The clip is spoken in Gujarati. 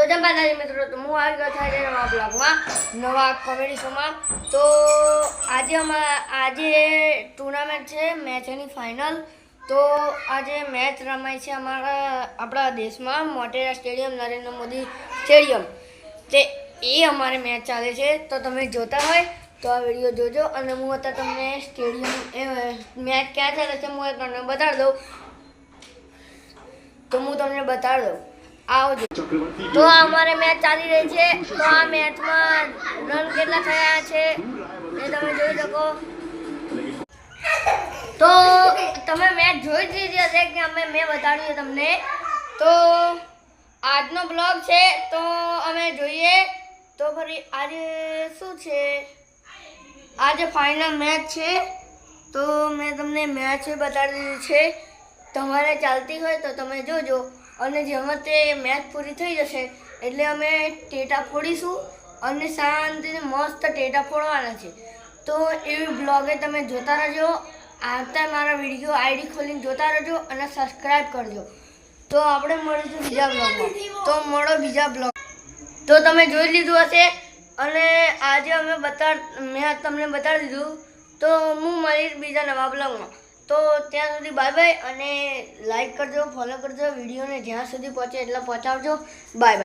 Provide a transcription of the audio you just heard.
જય માતાજી મિત્રો, તો હું આવી ગયો છું નવા બ્લોગમાં, નવા કોમેડી શોમાં। તો આજે ટુર્નામેન્ટ છે, મેચની ફાઇનલ। તો આજે મેચ રમાય છે આપણા દેશમાં મોટેરા સ્ટેડિયમ, નરેન્દ્ર મોદી સ્ટેડિયમ। તે અમારે મેચ ચાલે છે, તો તમે જોતા હોય તો આ વિડીયો જોજો। અને હું અત્યારે તમને સ્ટેડિયમ મેચ ક્યાં ચાલે છે હું તમને બતાવી દઉં। તો હું તમને બતાવી દઉં, આવજો। તો અમારે મેચ ચાલી રહી છે, તો આ મેચમાં રન કેટલા થયા છે એ તમે જોઈ શકો। તો તમે મેચ જોઈ જ લીધી હશે કે મેં બતાડ્યું તમને। તો આજનો બ્લોગ છે, તો અમે જોઈએ તો ફરી આજે શું છે, આજે ફાઇનલ મેચ છે। તો મેં તમને મેચ બતાડી દીધી છે, તમારે ચાલતી હોય તો તમે જોજો। અને જેમાં તે મેચ પૂરી થઈ જશે એટલે અમે ટેટા ફોડીશું અને શાંતિથી મસ્ત ટેટા ફોડવાના છે। તો એવી બ્લોગે તમે જોતા રહેજો, આવતા મારા વિડીયો આઈડી ખોલીને જોતા રહેજો અને સબસ્ક્રાઈબ કરજો। તો આપણે મળીશું બીજા બ્લોગમાં। તો મળો બીજા બ્લોગ। તો તમે જોઈ લીધું હશે અને આજે મેં તમને બતાવી દીધું। તો હું મળીશ બીજા નવા બ્લોગમાં। તો ત્યાં સુધી બાય બાય, અને લાઈક કરજો, ફોલો કરજો, વિડીયોને જ્યાં સુધી પહોંચે એટલા પહોંચાડજો। Bye bye.